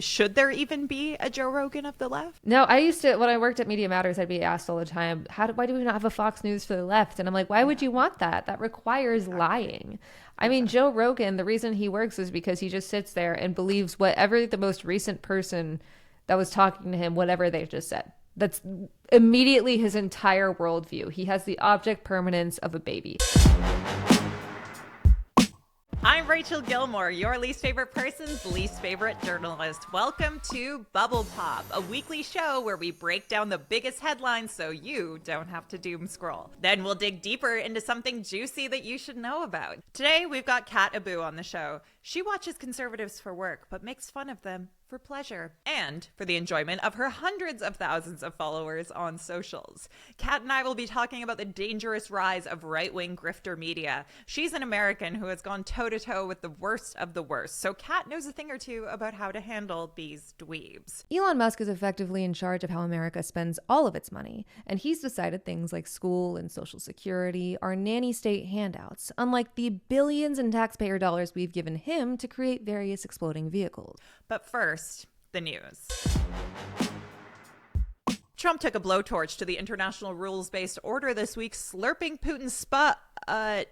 should there even be a Joe Rogan of the left? No, I used to, when I worked at Media Matters, I'd be asked all the time, why do we not have a Fox News for the left? And I'm like, why would you want that? That requires lying. I mean, Joe Rogan, the reason he works is because he just sits there and believes whatever the most recent person that was talking to him, whatever they just said. That's immediately his entire worldview. He has the object permanence of a baby. I'm Rachel Gilmore, your least favorite person's least favorite journalist. Welcome to Bubble Pop, a weekly show where we break down the biggest headlines so you don't have to doom scroll. Then we'll dig deeper into something juicy that you should know about. Today, we've got katmabu on the show. She watches conservatives for work, but makes fun of them for pleasure and for the enjoyment of her hundreds of thousands of followers on socials. Kat and I will be talking about the dangerous rise of right-wing grifter media. She's an American who has gone toe-to-toe with the worst of the worst, so Kat knows a thing or two about how to handle these dweebs. Elon Musk is effectively in charge of how America spends all of its money, and he's decided things like school and Social Security are nanny state handouts, unlike the billions in taxpayer dollars we've given him to create various exploding vehicles. But first, the news. Trump took a blowtorch to the international rules-based order this week, slurping Putin's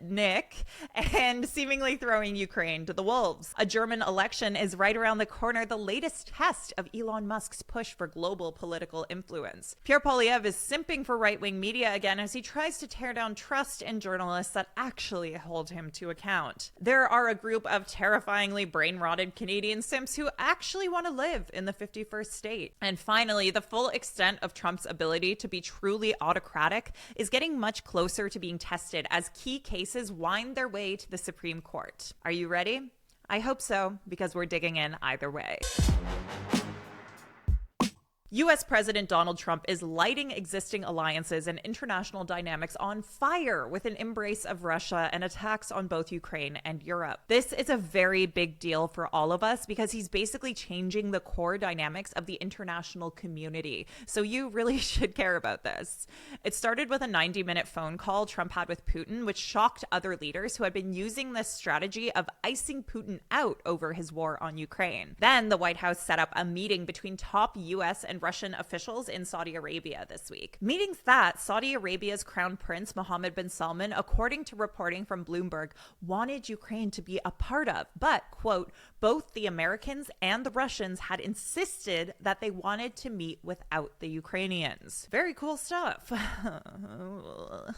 Nick, and seemingly throwing Ukraine to the wolves. A German election is right around the corner, the latest test of Elon Musk's push for global political influence. Pierre Poilievre is simping for right-wing media again as he tries to tear down trust in journalists that actually hold him to account. There are a group of terrifyingly brain-rotted Canadian simps who actually want to live in the 51st state. And finally, the full extent of Trump's ability to be truly autocratic is getting much closer to being tested as key cases wind their way to the Supreme Court. Are you ready? I hope so, because we're digging in either way. U.S. President Donald Trump is lighting existing alliances and international dynamics on fire with an embrace of Russia and attacks on both Ukraine and Europe. This is a very big deal for all of us because he's basically changing the core dynamics of the international community. So you really should care about this. It started with a 90-minute phone call Trump had with Putin, which shocked other leaders who had been using this strategy of icing Putin out over his war on Ukraine. Then the White House set up a meeting between top U.S. and Russian officials in Saudi Arabia this week. Meetings that Saudi Arabia's Crown Prince Mohammed bin Salman, according to reporting from Bloomberg, wanted Ukraine to be a part of. But, quote, both the Americans and the Russians had insisted that they wanted to meet without the Ukrainians. Very cool stuff.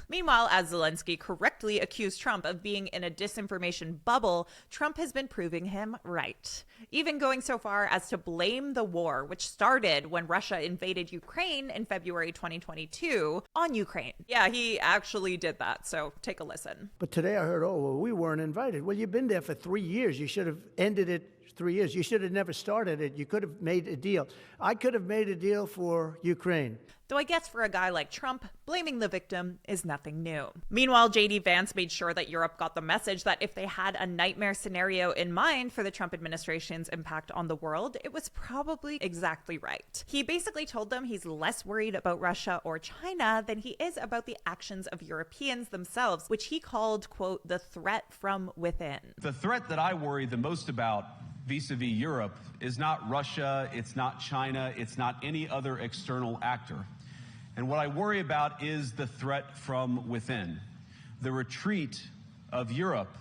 Meanwhile, as Zelensky correctly accused Trump of being in a disinformation bubble, Trump has been proving him right. Even going so far as to blame the war, which started when Russia invaded Ukraine in February 2022, on Ukraine. Yeah, he actually did that, so take a listen. But today I heard, we weren't invited. Well, you've been there for 3 years. You should have ended it 3 years. You should have never started it. You could have made a deal. I could have made a deal for Ukraine. Though I guess for a guy like Trump, blaming the victim is nothing new. Meanwhile, J.D. Vance made sure that Europe got the message that if they had a nightmare scenario in mind for the Trump administration's impact on the world, it was probably exactly right. He basically told them he's less worried about Russia or China than he is about the actions of Europeans themselves, which he called, quote, the threat from within. The threat that I worry the most about vis-a-vis Europe is not Russia, it's not China, it's not any other external actor. And what I worry about is the threat from within, the retreat of Europe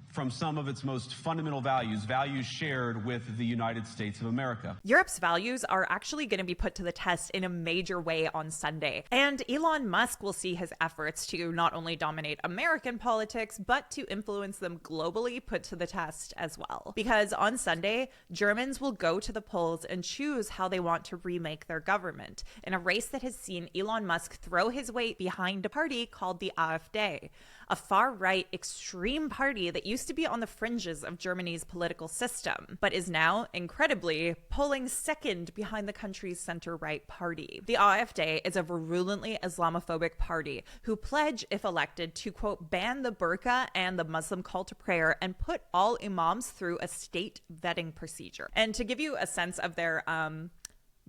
from some of its most fundamental values shared with the United States of America. Europe's values are actually going to be put to the test in a major way on Sunday. And Elon Musk will see his efforts to not only dominate American politics, but to influence them globally put to the test as well. Because on Sunday, Germans will go to the polls and choose how they want to remake their government in a race that has seen Elon Musk throw his weight behind a party called the AfD, a far-right extreme party that used to be on the fringes of Germany's political system, but is now, incredibly, polling second behind the country's center-right party. The AfD is a virulently Islamophobic party who pledge, if elected, to, quote, ban the burqa and the Muslim call to prayer and put all imams through a state vetting procedure. And to give you a sense of their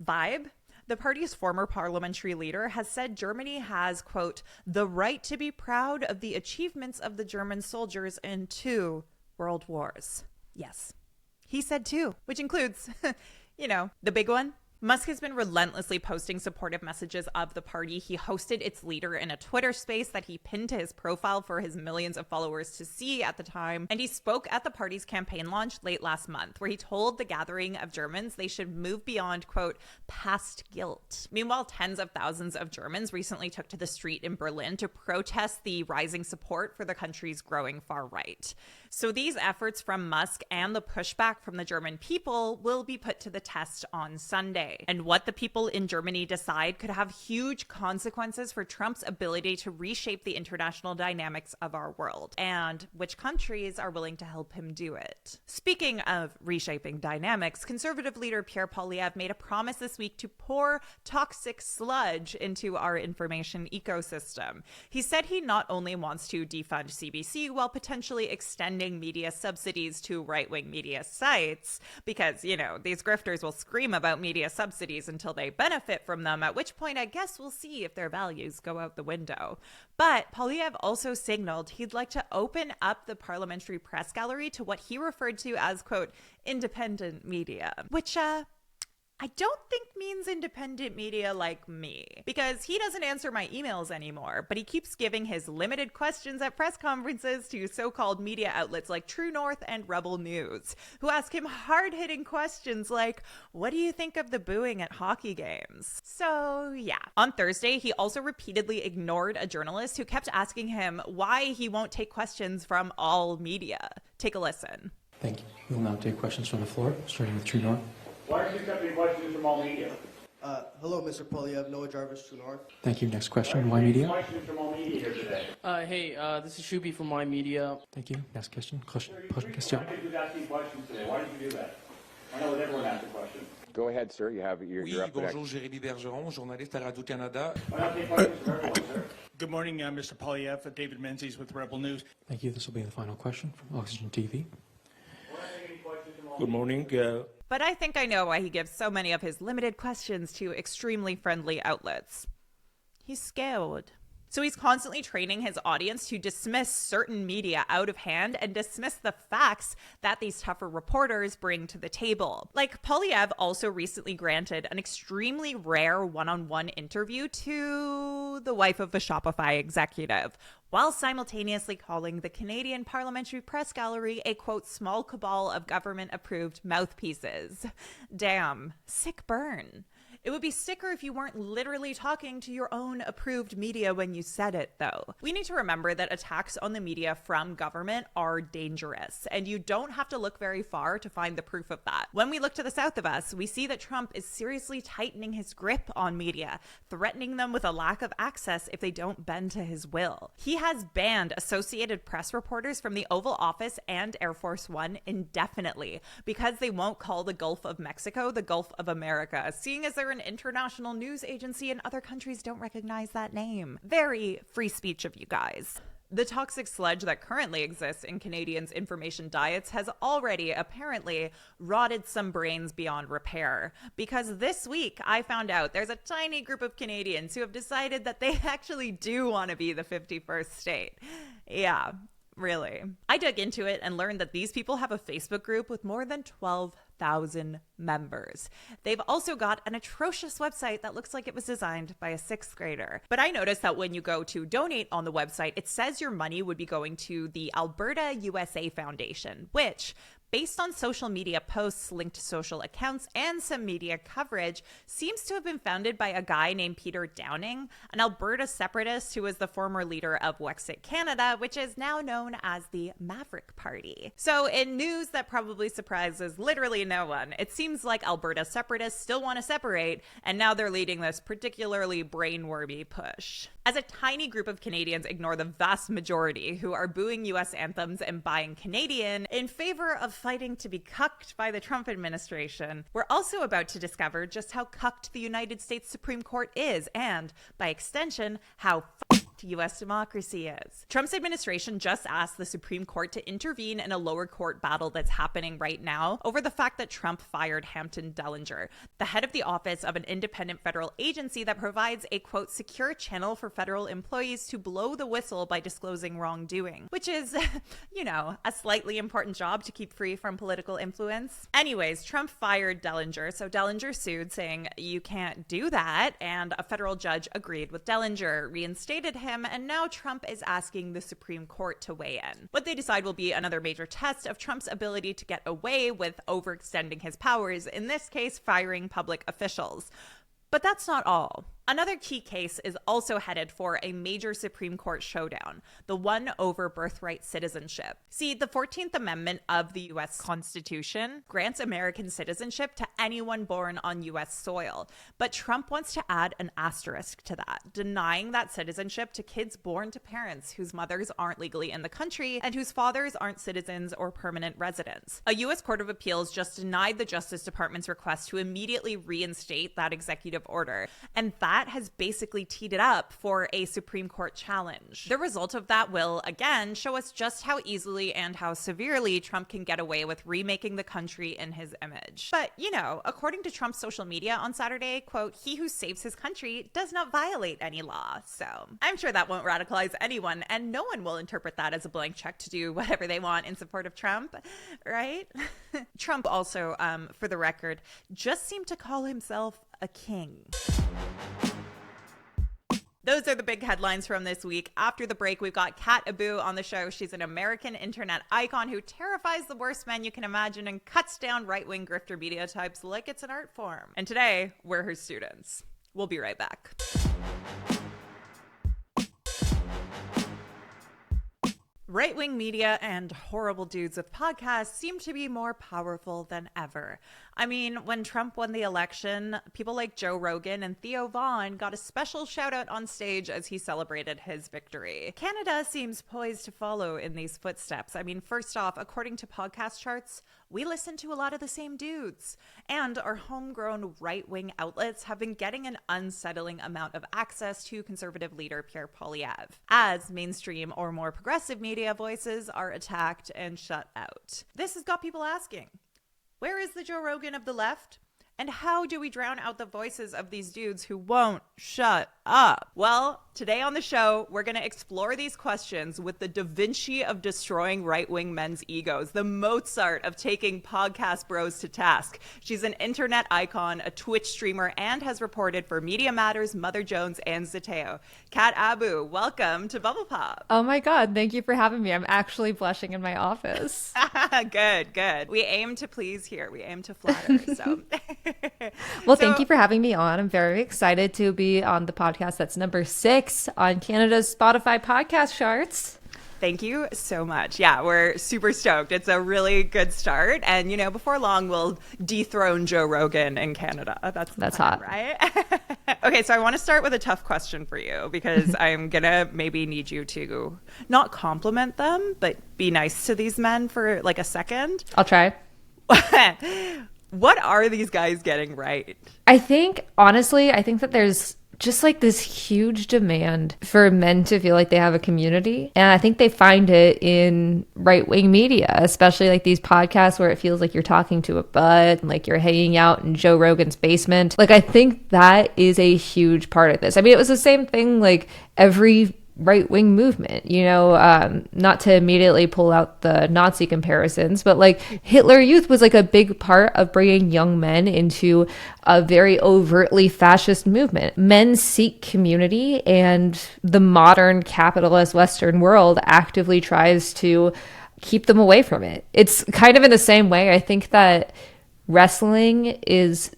vibe, the party's former parliamentary leader has said Germany has, quote, the right to be proud of the achievements of the German soldiers in 2 world wars. Yes, he said 2, which includes you know, the big one. Musk has been relentlessly posting supportive messages of the party. He hosted its leader in a Twitter space that he pinned to his profile for his millions of followers to see at the time. And he spoke at the party's campaign launch late last month, where he told the gathering of Germans they should move beyond, quote, past guilt. Meanwhile, tens of thousands of Germans recently took to the street in Berlin to protest the rising support for the country's growing far right. So these efforts from Musk and the pushback from the German people will be put to the test on Sunday. And what the people in Germany decide could have huge consequences for Trump's ability to reshape the international dynamics of our world, and which countries are willing to help him do it. Speaking of reshaping dynamics, conservative leader Pierre Poilievre made a promise this week to pour toxic sludge into our information ecosystem. He said he not only wants to defund CBC while potentially extending media subsidies to right-wing media sites, because, you know, these grifters will scream about media subsidies until they benefit from them, at which point I guess we'll see if their values go out the window. But Poilievre also signaled he'd like to open up the parliamentary press gallery to what he referred to as, quote, independent media, which, I don't think means independent media like me, because he doesn't answer my emails anymore, but he keeps giving his limited questions at press conferences to so-called media outlets like True North and Rebel News, who ask him hard-hitting questions like, what do you think of the booing at hockey games? So yeah. On Thursday, he also repeatedly ignored a journalist who kept asking him why he won't take questions from all media. Take a listen. Thank you. We will now take questions from the floor, starting with True North. Why are you accepting questions from all media? Hello, Mr. Poilievre. Noah Jarvis, True North. Thank you. Next question, Y Media. Questions from all media here today. Hey, this is Shubi from My Media. Thank you. Next question. Question. Why did you asking questions today? Why did you do that? I know that everyone asked a question. Go ahead, sir. You're up bonjour, next. Jérémy Bergeron, journaliste à Radio-Canada. Why not take questions from everyone, sir? Good morning, Mr. Poilievre. David Menzies with Rebel News. Thank you. This will be the final question from Oxygen TV. Good morning. But I think I know why he gives so many of his limited questions to extremely friendly outlets. He's scared. So he's constantly training his audience to dismiss certain media out of hand and dismiss the facts that these tougher reporters bring to the table. Like, Poilievre also recently granted an extremely rare one-on-one interview to the wife of a Shopify executive, while simultaneously calling the Canadian Parliamentary Press Gallery a, quote, small cabal of government-approved mouthpieces. Damn, sick burn. It would be sicker if you weren't literally talking to your own approved media when you said it, though. We need to remember that attacks on the media from government are dangerous, and you don't have to look very far to find the proof of that. When we look to the south of us, we see that Trump is seriously tightening his grip on media, threatening them with a lack of access if they don't bend to his will. He has banned Associated Press reporters from the Oval Office and Air Force One indefinitely because they won't call the Gulf of Mexico the Gulf of America, seeing as they're an international news agency and other countries don't recognize that name. Very free speech of you guys. The toxic sludge that currently exists in Canadians' information diets has already apparently rotted some brains beyond repair. Because this week I found out there's a tiny group of Canadians who have decided that they actually do want to be the 51st state. Yeah, really. I dug into it and learned that these people have a Facebook group with more than 12,000 members. They've also got an atrocious website that looks like it was designed by a sixth grader. But I noticed that when you go to donate on the website, it says your money would be going to the Alberta USA Foundation, which, based on social media posts linked to social accounts and some media coverage, seems to have been founded by a guy named Peter Downing, an Alberta separatist who was the former leader of Wexit Canada, which is now known as the Maverick Party. So in news that probably surprises literally no one, it seems like Alberta separatists still want to separate, and now they're leading this particularly brainwormy push. As a tiny group of Canadians ignore the vast majority who are booing US anthems and buying Canadian in favor of fighting to be cucked by the Trump administration, we're also about to discover just how cucked the United States Supreme Court is, and, by extension, how soft U.S. democracy is. Trump's administration just asked the Supreme Court to intervene in a lower court battle that's happening right now over the fact that Trump fired Hampton Dellinger, the head of the office of an independent federal agency that provides a, quote, secure channel for federal employees to blow the whistle by disclosing wrongdoing, which is, a slightly important job to keep free from political influence. Anyways, Trump fired Dellinger, so Dellinger sued, saying you can't do that, and a federal judge agreed with Dellinger, reinstated him, and now Trump is asking the Supreme Court to weigh in. What they decide will be another major test of Trump's ability to get away with overextending his powers, in this case, firing public officials. But that's not all. Another key case is also headed for a major Supreme Court showdown, the one over birthright citizenship. See, the 14th Amendment of the U.S. Constitution grants American citizenship to anyone born on U.S. soil, but Trump wants to add an asterisk to that, denying that citizenship to kids born to parents whose mothers aren't legally in the country and whose fathers aren't citizens or permanent residents. A U.S. Court of Appeals just denied the Justice Department's request to immediately reinstate that executive order, and that has basically teed it up for a Supreme Court challenge. The result of that will, again, show us just how easily and how severely Trump can get away with remaking the country in his image. But, according to Trump's social media on Saturday, quote, he who saves his country does not violate any law. So I'm sure that won't radicalize anyone, and no one will interpret that as a blank check to do whatever they want in support of Trump, right? Trump also, for the record, just seemed to call himself a king. Those are the big headlines from this week. After the break, we've got katmabu on the show. She's an American internet icon who terrifies the worst men you can imagine and cuts down right-wing grifter media types like it's an art form. And today, we're her students. We'll be right back. Right-wing media and horrible dudes with podcasts seem to be more powerful than ever. I mean, when Trump won the election, people like Joe Rogan and Theo Vaughn got a special shout out on stage as he celebrated his victory. Canada seems poised to follow in these footsteps. I mean, first off, according to podcast charts, we listen to a lot of the same dudes. And our homegrown right-wing outlets have been getting an unsettling amount of access to conservative leader Pierre Poilievre, as mainstream or more progressive media voices are attacked and shut out. This has got people asking, where is the Joe Rogan of the left? And how do we drown out the voices of these dudes who won't shut up? Well, today on the show, we're going to explore these questions with the Da Vinci of destroying right-wing men's egos, the Mozart of taking podcast bros to task. She's an internet icon, a Twitch streamer, and has reported for Media Matters, Mother Jones, and Zateo. katmabu, welcome to Bubble Pop. Oh my God, thank you for having me. I'm actually blushing in my office. Good. We aim to please here. We aim to flatter, so... Well, thank you for having me on. I'm very excited to be on the podcast that's number 6 on Canada's Spotify podcast charts. Thank you so much. Yeah, we're super stoked. It's a really good start. And, before long, we'll dethrone Joe Rogan in Canada. That's hot, right? Okay, so I want to start with a tough question for you because I'm going to maybe need you to not compliment them, but be nice to these men for like a second. I'll try. What are these guys getting right? I think that there's just like this huge demand for men to feel like they have a community. And I think they find it in right-wing media, especially like these podcasts where it feels like you're talking to a bud and like you're hanging out in Joe Rogan's basement. Like, I think that is a huge part of this. I mean, it was the same thing like every right-wing movement, not to immediately pull out the Nazi comparisons, but like Hitler Youth was like a big part of bringing young men into a very overtly fascist movement. Men seek community, and the modern capitalist Western world actively tries to keep them away from it. It's kind of in the same way. I think that wrestling is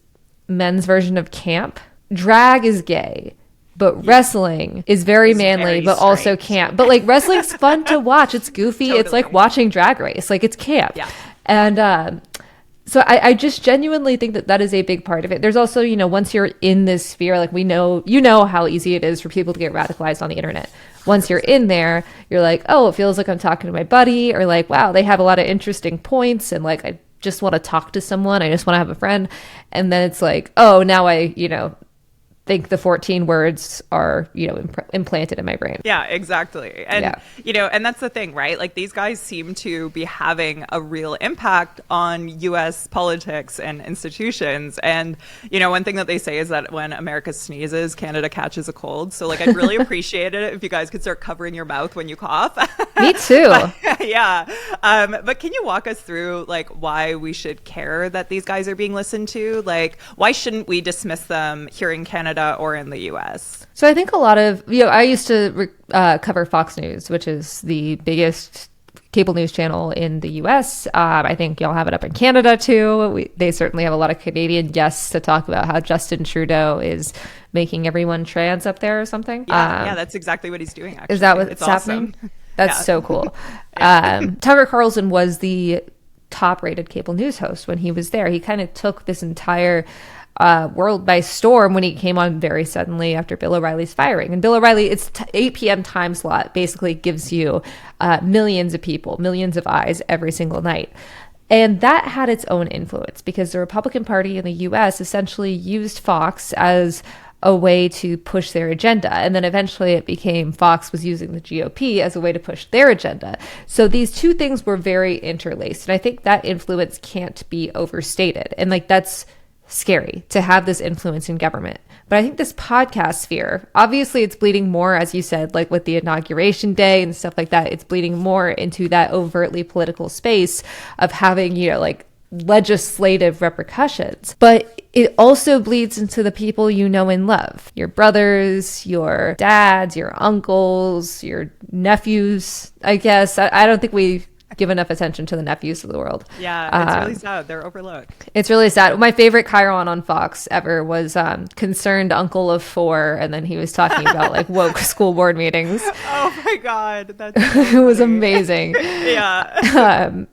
men's version of camp. Drag is gay. But wrestling is very manly, but also camp. But like wrestling's fun to watch. It's goofy. Totally. It's like watching Drag Race. Like, it's camp. Yeah. And so I just genuinely think that is a big part of it. There's also, once you're in this sphere, like we know, how easy it is for people to get radicalized on the internet. Once you're in there, you're like, oh, it feels like I'm talking to my buddy, or like, wow, they have a lot of interesting points, and like I just want to talk to someone. I just want to have a friend. And then it's like, oh, now think the 14 words are, implanted in my brain. Yeah, exactly. And, and that's the thing, right? Like these guys seem to be having a real impact on US politics and institutions. And, one thing that they say is that when America sneezes, Canada catches a cold. So like, I'd really appreciate it if you guys could start covering your mouth when you cough. Me too. But can you walk us through like why we should care that these guys are being listened to? Like, why shouldn't we dismiss them here in Canada or in the US? So I think a lot of, I used to cover Fox News, which is the biggest cable news channel in the US. I think y'all have it up in Canada too. They certainly have a lot of Canadian guests to talk about how Justin Trudeau is making everyone trans up there or something. Yeah, that's exactly what he's doing, actually. Is that what's happening? Awesome. That's so cool. Tucker Carlson was the top-rated cable news host when he was there. He kind of took this entire world by storm when he came on very suddenly after Bill O'Reilly's firing. And Bill O'Reilly, it's 8 p.m. time slot, basically gives you millions of people, millions of eyes every single night. And that had its own influence because the Republican Party in the U.S. essentially used Fox as a way to push their agenda. And then eventually it became Fox was using the GOP as a way to push their agenda. So these two things were very interlaced. And I think that influence can't be overstated. And like that's scary to have this influence in government. But I think this podcast sphere, obviously it's bleeding more, as you said, like with the inauguration day and stuff like that, it's bleeding more into that overtly political space of having, like legislative repercussions. But it also bleeds into the people you know and love. Your brothers, your dads, your uncles, your nephews, I guess. I don't think we give enough attention to the nephews of the world. Yeah, it's really sad. They're overlooked. It's really sad. My favorite Chiron on Fox ever was Concerned Uncle of Four, and then he was talking about like woke school board meetings. Oh my God. That's so it was amazing. And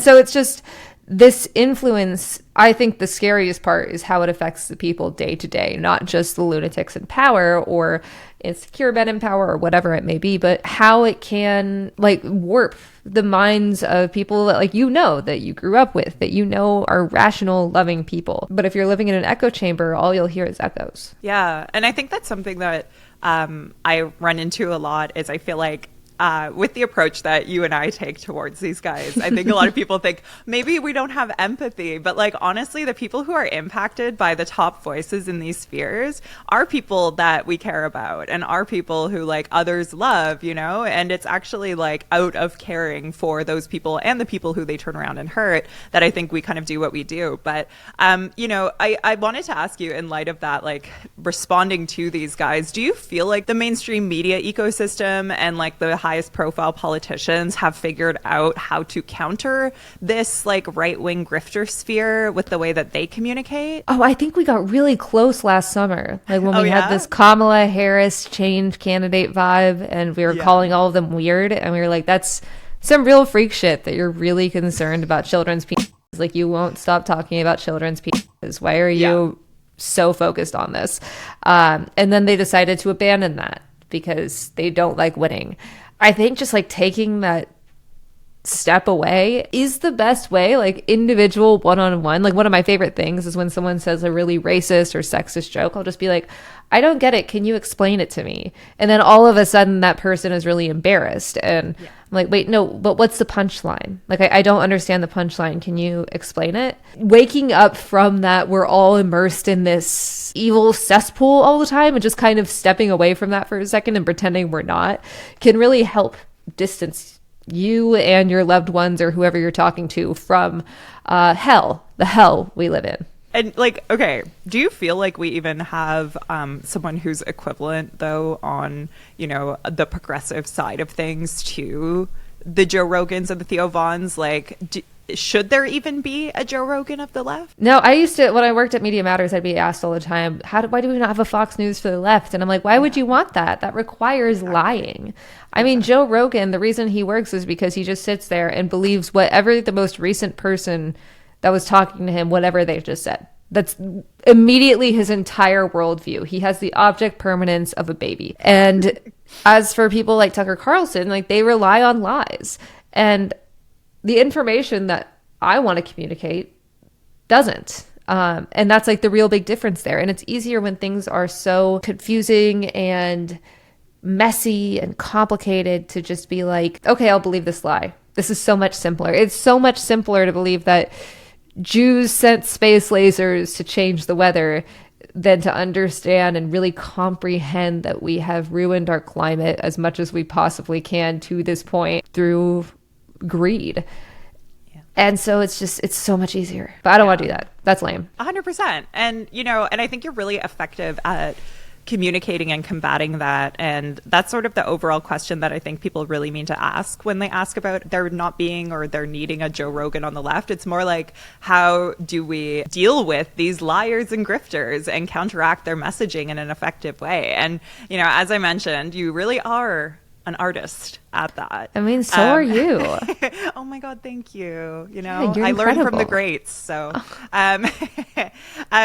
so it's just this influence. I think the scariest part is how it affects the people day to day, not just the lunatics in power or insecure men in power or whatever it may be, but how it can like warp the minds of people that like that you grew up with, that are rational, loving people. But if you're living in an echo chamber, all you'll hear is echoes. Yeah. And I think that's something that I run into a lot is I feel like with the approach that you and I take towards these guys, I think a lot of people think maybe we don't have empathy, but like honestly, the people who are impacted by the top voices in these spheres are people that we care about and are people who like others love, and it's actually like out of caring for those people and the people who they turn around and hurt that I think we kind of do what we do. But, I wanted to ask you in light of that, like responding to these guys, do you feel like the mainstream media ecosystem and like the highest profile politicians have figured out how to counter this like right-wing grifter sphere with the way that they communicate? Oh, I think we got really close last summer. Like when we had this Kamala Harris change candidate vibe and we were calling all of them weird. And we were like, that's some real freak shit that you're really concerned about children's penises. Like you won't stop talking about children's penises. Why are you so focused on this? And then they decided to abandon that because they don't like winning. I think just like taking that step away is the best way, like individual one-on-one. Like one of my favorite things is when someone says a really racist or sexist joke, I'll just be like, I don't get it. Can you explain it to me? And then all of a sudden that person is really embarrassed. And I'm like, wait, no, but what's the punchline? Like, I don't understand the punchline. Can you explain it? Waking up from that, we're all immersed in this evil cesspool all the time and just kind of stepping away from that for a second and pretending we're not can really help distance you and your loved ones or whoever you're talking to from the hell we live in. And like, okay, do you feel like we even have someone who's equivalent though on, the progressive side of things to the Joe Rogans and the Theo Vaughns? Like, should there even be a Joe Rogan of the left? No, I used to, when I worked at Media Matters, I'd be asked all the time, why do we not have a Fox News for the left? And I'm like, why would you want that? That requires lying. I mean, Joe Rogan, the reason he works is because he just sits there and believes whatever the most recent person that was talking to him, whatever they just said. That's immediately his entire worldview. He has the object permanence of a baby. And as for people like Tucker Carlson, like they rely on lies. And the information that I want to communicate doesn't. And that's like the real big difference there. And it's easier when things are so confusing and messy and complicated to just be like, okay, I'll believe this lie. This is so much simpler. It's so much simpler to believe that Jews sent space lasers to change the weather than to understand and really comprehend that we have ruined our climate as much as we possibly can to this point through greed. And so it's so much easier. But I don't want to do that. That's lame. 100%. And, and I think you're really effective at communicating and combating that. And that's sort of the overall question that I think people really mean to ask when they ask about there not being or there needing a Joe Rogan on the left. It's more like, how do we deal with these liars and grifters and counteract their messaging in an effective way? And, as I mentioned, you really are an artist at that. I mean, so are you. Oh my God, thank you. Yeah, you're I learned from the incredible. greats. So,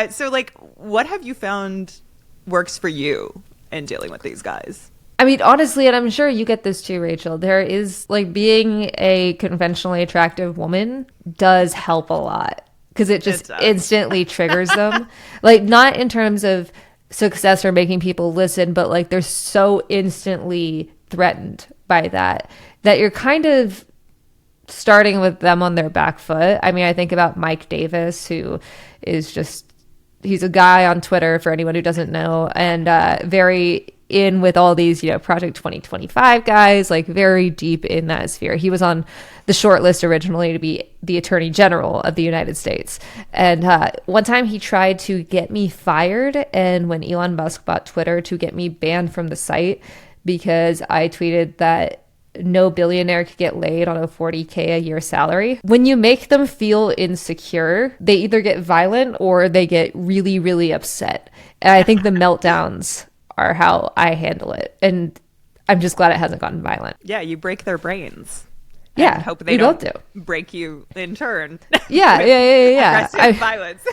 so like, what have you found works for you in dealing with these guys? I mean, honestly, and I'm sure you get this too, Rachel, there is like being a conventionally attractive woman does help a lot because it just instantly triggers them. Like, not in terms of success or making people listen, but like they're so instantly threatened by that you're kind of starting with them on their back foot. I mean, I think about Mike Davis, who is he's a guy on Twitter, for anyone who doesn't know, and very in with all these, Project 2025 guys, like very deep in that sphere. He was on the short list originally to be the Attorney General of the United States. And one time he tried to get me fired, and when Elon Musk bought Twitter, to get me banned from the site because I tweeted that no billionaire could get laid on a $40K a year salary. When you make them feel insecure, they either get violent or they get really, really upset. And I think the meltdowns are how I handle it. And I'm just glad it hasn't gotten violent. Yeah, you break their brains. Yeah, and hope they we don't both do. break you in turn. Yeah. Aggressive violence.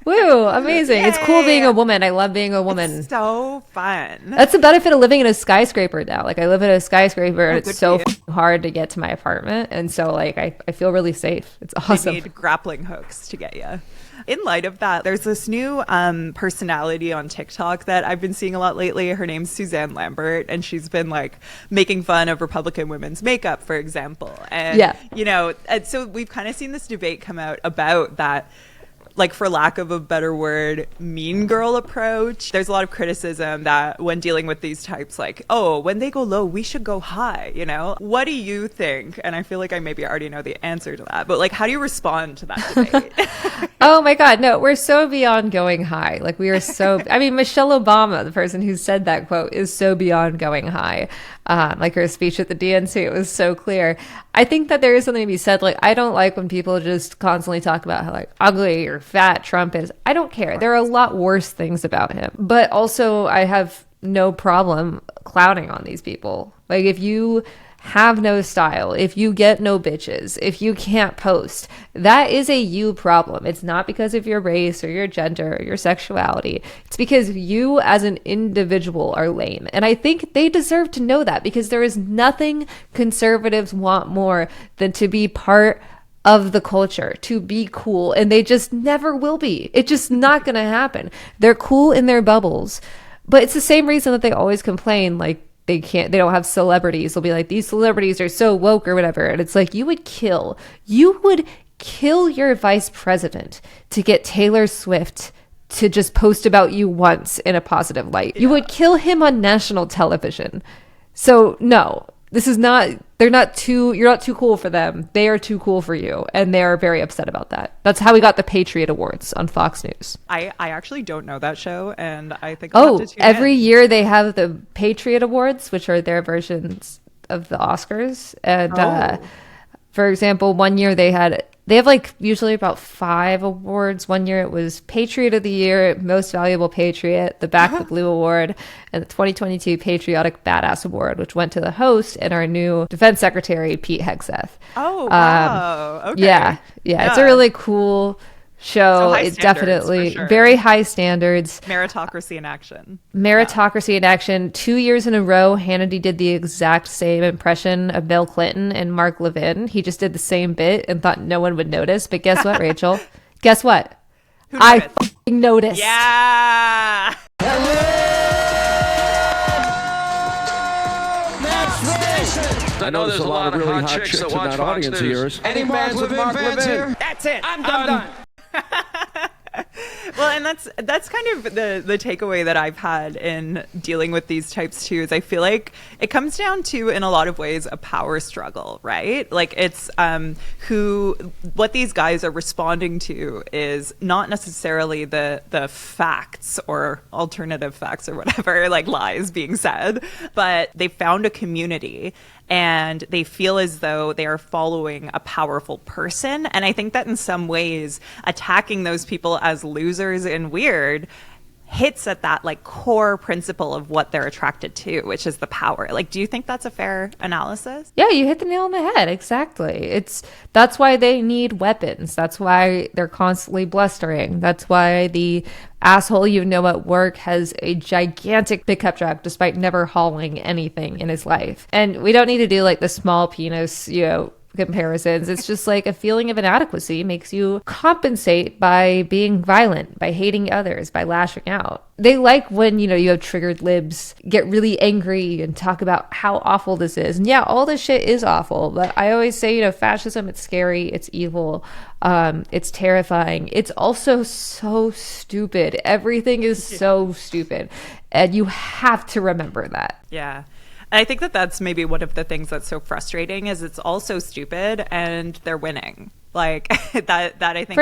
Woo, amazing. Yay. It's cool being a woman. I love being a woman. It's so fun. That's the benefit of living in a skyscraper now. Like, I live in a skyscraper and it's so for hard to get to my apartment. And so, like, I feel really safe. It's awesome. You need grappling hooks to get you. In light of that, there's this new personality on TikTok that I've been seeing a lot lately. Her name's Suzanne Lambert, and she's been like making fun of Republican women's makeup, for example. And, and so we've kind of seen this debate come out about that, like, for lack of a better word, mean girl approach. There's a lot of criticism that when dealing with these types, like, oh, when they go low, we should go high, What do you think? And I feel like I maybe already know the answer to that, but like, how do you respond to that debate? Oh my God, no, we're so beyond going high. Like, we are so, I mean, Michelle Obama, the person who said that quote, is so beyond going high. Like her speech at the DNC, it was so clear. I think that there is something to be said. Like, I don't like when people just constantly talk about how like ugly or fat Trump is. I don't care. There are a lot worse things about him. But also, I have no problem clowning on these people. Like, if you have no style, if you get no bitches, if you can't post, that is a you problem. It's not because of your race or your gender or your sexuality. It's because you as an individual are lame. And I think they deserve to know that, because there is nothing conservatives want more than to be part of the culture, to be cool. And they just never will be. It's just not going to happen. They're cool in their bubbles. But it's the same reason that they always complain, like, they don't have celebrities. They'll be like, these celebrities are so woke or whatever. And it's like, you would kill your vice president to get Taylor Swift to just post about you once in a positive light. Yeah. You would kill him on national television. So no, you're not too cool for them. They are too cool for you. And they are very upset about that. That's how we got the Patriot Awards on Fox News. I actually don't know that show. And I think every year they have the Patriot Awards, which are their versions of the Oscars. And for example, one year they have like usually about 5 awards. One year it was Patriot of the Year, Most Valuable Patriot, the Back the Blue Award, and the 2022 Patriotic Badass Award, which went to the host and our new Defense Secretary, Pete Hegseth. Oh, wow. Okay. Yeah. It's a really cool show. So it's definitely for sure. Very high standards. Meritocracy in action. In action. 2 years in a row, Hannity did the exact same impression of Bill Clinton and Mark Levin. He just did the same bit and thought no one would notice. But guess what, Rachel? Guess what? I fucking noticed. Yeah. I know there's a lot of really hot chicks that watch Fox News. Any fans with Mark Levin here? That's it. I'm done. Well, and that's kind of the takeaway that I've had in dealing with these types too, is I feel like it comes down to, in a lot of ways, a power struggle, right? Like it's what these guys are responding to is not necessarily the facts or alternative facts or whatever, like lies being said, but they found a community and they feel as though they are following a powerful person. And I think that in some ways, attacking those people as losers and weird hits at that like core principle of what they're attracted to, which is the power. Like, do you think that's a fair analysis? Yeah, you hit the nail on the head. Exactly. That's why they need weapons. That's why they're constantly blustering. That's why the asshole you know at work has a gigantic pickup truck despite never hauling anything in his life. And we don't need to do like the small penis, comparisons. It's just like a feeling of inadequacy makes you compensate by being violent, by hating others, by lashing out. They like when, you have triggered libs get really angry and talk about how awful this is. And yeah, all this shit is awful. But I always say, fascism, it's scary, it's evil, it's terrifying. It's also so stupid. Everything is so stupid. And you have to remember that. Yeah. I think that's maybe one of the things that's so frustrating is it's all so stupid and they're winning. Like that I think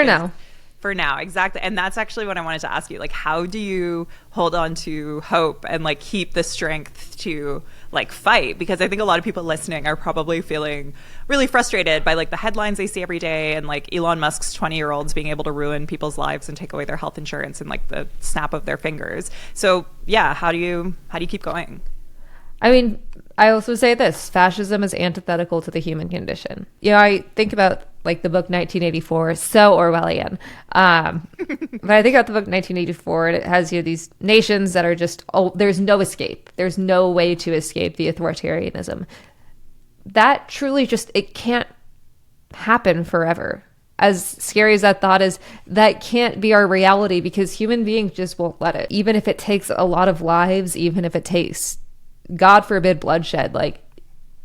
for now, exactly. And that's actually what I wanted to ask you. Like, how do you hold on to hope and like keep the strength to like fight? Because I think a lot of people listening are probably feeling really frustrated by like the headlines they see every day and like Elon Musk's 20-year-olds being able to ruin people's lives and take away their health insurance in like the snap of their fingers. So yeah, how do you keep going? I mean, I also say this, fascism is antithetical to the human condition. I think about like the book 1984, so Orwellian. But I think about the book 1984, and it has these nations that are just, there's no escape. There's no way to escape the authoritarianism. That truly it can't happen forever. As scary as that thought is, that can't be our reality because human beings just won't let it. Even if it takes a lot of lives, even if it takes, God forbid, bloodshed, like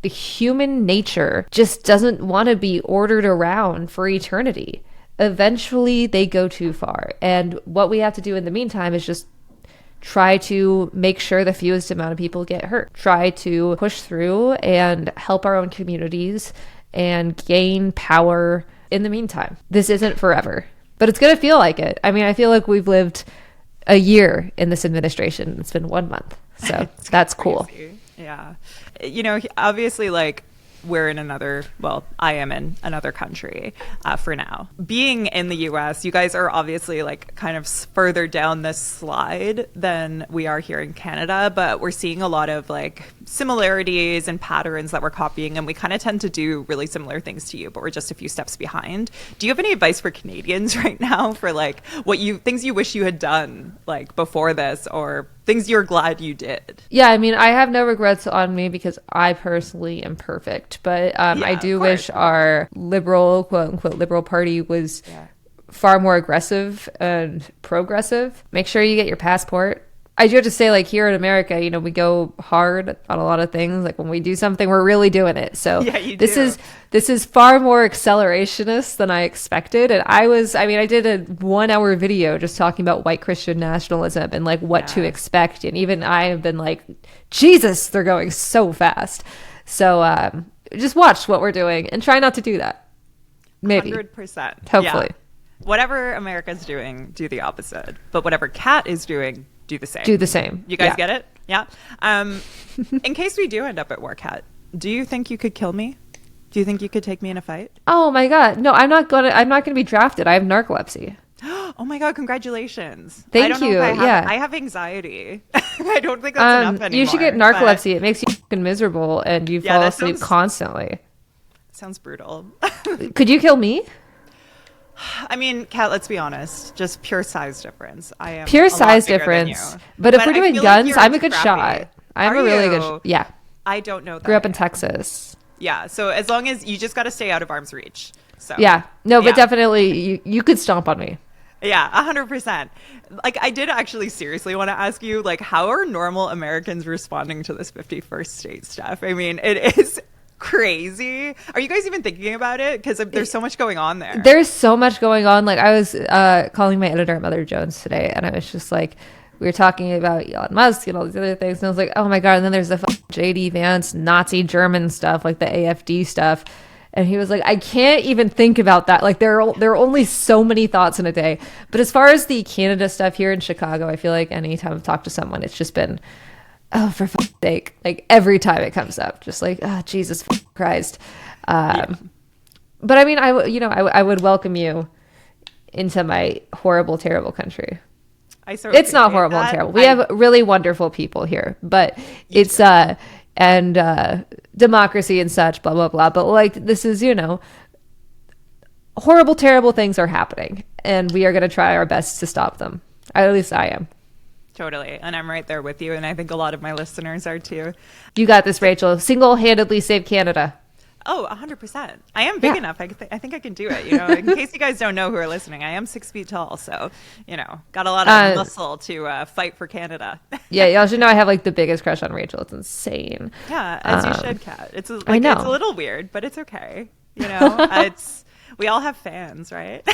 the human nature just doesn't want to be ordered around for eternity. Eventually they go too far. And what we have to do in the meantime is just try to make sure the fewest amount of people get hurt. Try to push through and help our own communities and gain power in the meantime. This isn't forever, but it's going to feel like it. I mean, I feel like we've lived a year in this administration. It's been 1 month. So that's cool. Yeah. Obviously, like, we're in I am in another country for now. Being in the US, you guys are obviously like kind of further down this slide than we are here in Canada, but we're seeing a lot of like similarities and patterns that we're copying, and we kind of tend to do really similar things to you, but we're just a few steps behind. Do you have any advice for Canadians right now for like things you wish you had done like before this, or things you're glad you did? Yeah, I mean, I have no regrets on me because I personally am perfect. But I do wish our liberal, quote unquote, liberal party was far more aggressive and progressive. Make sure you get your passport. I do have to say, like, here in America, we go hard on a lot of things. Like, when we do something, we're really doing it. So this is far more accelerationist than I expected. And I did a 1 hour video just talking about white Christian nationalism and like what to expect. And even I have been like, Jesus, they're going so fast. So just watch what we're doing and try not to do that. Maybe 100%. Hopefully. Yeah. Whatever America's doing, do the opposite. But whatever Kat is doing, do the same. Do the same. You guys get it? Yeah. In case we do end up at war, Kat, do you think you could kill me? Do you think you could take me in a fight? Oh my God. No, I'm not gonna be drafted. I have narcolepsy. Oh my God, congratulations. Thank you. I have anxiety. I don't think that's enough anymore. You should get narcolepsy. It makes you fucking miserable and you fall asleep constantly. Sounds brutal. Could you kill me? I mean, Kat, let's be honest. Just pure size difference. I am pure size difference. But if we're doing guns, I'm a good shot. I'm a really good. Yeah. I don't know that. Grew up in Texas. Yeah. So as long as you just got to stay out of arm's reach. So yeah. No, but definitely you could stomp on me. Yeah, 100%. Like, I did actually seriously want to ask you, like, how are normal Americans responding to this 51st state stuff? I mean, it is crazy. Are you guys even thinking about it? Because there's so much going on there. There's so much going on. Like, I was calling my editor at Mother Jones today, and I was just like, we were talking about Elon Musk and all these other things, and I was like, oh my God. And then there's the JD Vance Nazi German stuff, like the AFD stuff. And he was like, I can't even think about that. Like, there are only so many thoughts in a day. But as far as the Canada stuff here in Chicago, I feel like anytime I've talked to someone, it's just been, oh, for fuck's sake. Like, every time it comes up, just like, oh, Jesus Christ. But I mean, I would welcome you into my horrible, terrible country. It's not horrible and terrible. We have really wonderful people here, but it's democracy and such, blah blah blah. But like, this is, horrible, terrible things are happening, and we are going to try our best to stop them. At least I am. Totally, and I'm right there with you, and I think a lot of my listeners are too. You got this, Rachel. Single-handedly save Canada. Oh, 100%. I am big enough. I think I can do it. In case you guys don't know who are listening, I am 6 feet tall. So, got a lot of muscle to fight for Canada. Yeah, y'all should know I have like the biggest crush on Rachel. It's insane. Yeah, as you should, Kat. It's it's a little weird, but it's okay. We all have fans, right?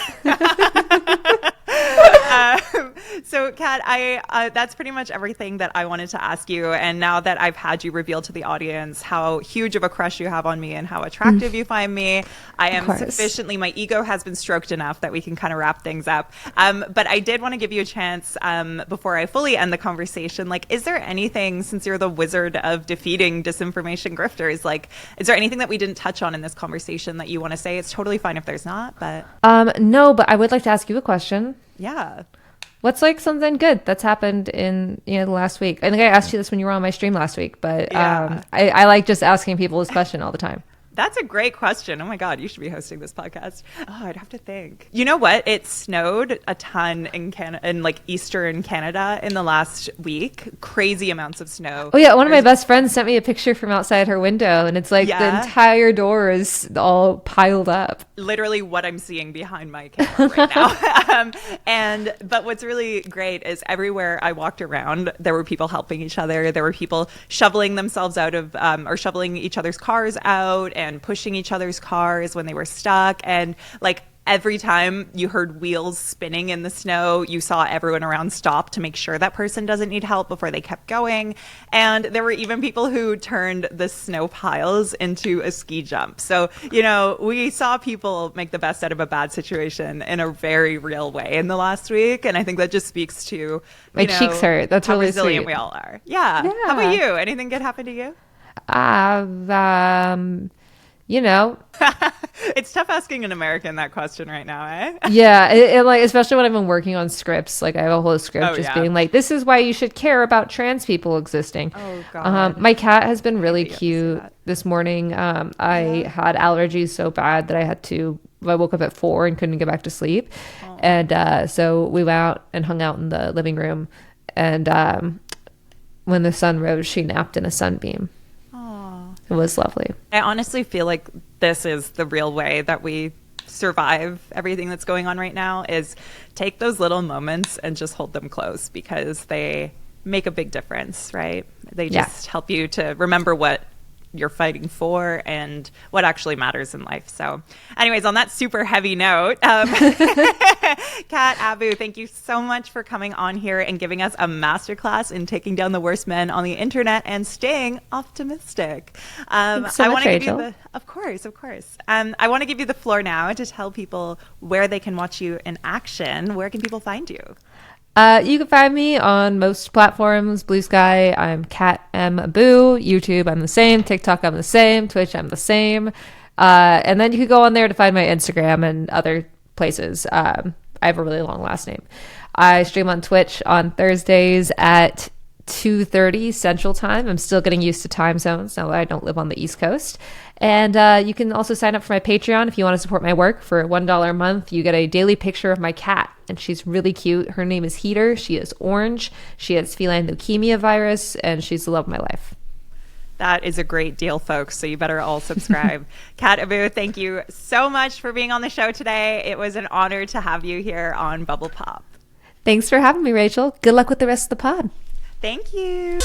So, Kat, that's pretty much everything that I wanted to ask you. And now that I've had you reveal to the audience how huge of a crush you have on me and how attractive you find me, I am sufficiently, my ego has been stroked enough that we can kind of wrap things up. But I did want to give you a chance before I fully end the conversation. Like, is there anything, since you're the wizard of defeating disinformation grifters, like, is there anything that we didn't touch on in this conversation that you want to say? It's totally fine if there's not, but. No, but I would like to ask you a question. Yeah. What's like something good that's happened in the last week? I think I asked you this when you were on my stream last week, but I like just asking people this question all the time. That's a great question. Oh my God, you should be hosting this podcast. Oh, I'd have to think. You know what? It snowed a ton in like Eastern Canada in the last week. Crazy amounts of snow. Oh yeah, one of my best friends sent me a picture from outside her window, and it's like the entire door is all piled up. Literally what I'm seeing behind my camera right now. But what's really great is everywhere I walked around, there were people helping each other. There were people shoveling themselves out of or shoveling each other's cars out and pushing each other's cars when they were stuck. And like every time you heard wheels spinning in the snow, you saw everyone around stop to make sure that person doesn't need help before they kept going. And there were even people who turned the snow piles into a ski jump. So, we saw people make the best out of a bad situation in a very real way in the last week. And I think that just speaks to my cheeks hurt. That's how really resilient sweet. We all are. Yeah. How about you? Anything good happen to you? It's tough asking an American that question right now, eh? Yeah, it like, especially when I've been working on scripts. Like, I have a whole script being like, this is why you should care about trans people existing. Oh God. My cat has been really cute this morning. I had allergies so bad that I woke up at 4 and couldn't get back to sleep. Oh. And so we went out and hung out in the living room. And when the sun rose, she napped in a sunbeam. It was lovely. I honestly feel like this is the real way that we survive everything that's going on right now, is take those little moments and just hold them close, because they make a big difference, right? They just help you to remember what you're fighting for and what actually matters in life. So anyways, on that super heavy note, Kat, Abu, thank you so much for coming on here and giving us a masterclass in taking down the worst men on the internet and staying optimistic. Thanks so much, Rachel. Of course. I want to give you the floor now to tell people where they can watch you in action. Where can people find you? You can find me on most platforms. Blue Sky, I'm katmabu. YouTube, I'm the same. TikTok, I'm the same. Twitch, I'm the same. And then you can go on there to find my Instagram and other places. I have a really long last name. I stream on Twitch on Thursdays at 2:30 Central Time. I'm still getting used to time zones now that I don't live on the East Coast. And you can also sign up for my Patreon if you want to support my work. For $1 a month, you get a daily picture of my cat, and she's really cute. Her name is Heater. She is orange. She has feline leukemia virus, and she's the love of my life. That is a great deal, folks. So you better all subscribe. Kat Abu, thank you so much for being on the show today. It was an honor to have you here on Bubble Pop. Thanks for having me, Rachel. Good luck with the rest of the pod. Thank you.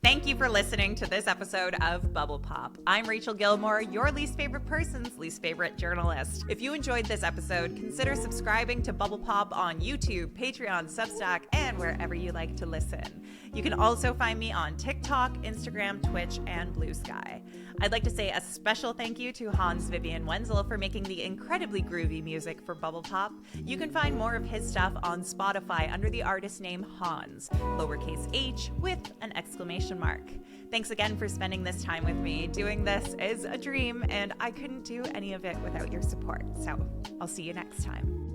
Thank you for listening to this episode of Bubble Pop. I'm Rachel Gilmore, your least favorite person's least favorite journalist. If you enjoyed this episode, consider subscribing to Bubble Pop on YouTube, Patreon, Substack, and wherever you like to listen. You can also find me on TikTok, Instagram, Twitch, and Blue Sky. I'd like to say a special thank you to Hans Vivian Wenzel for making the incredibly groovy music for Bubble Pop. You can find more of his stuff on Spotify under the artist name Hans, lowercase h with an exclamation mark. Thanks again for spending this time with me. Doing this is a dream, and I couldn't do any of it without your support. So I'll see you next time.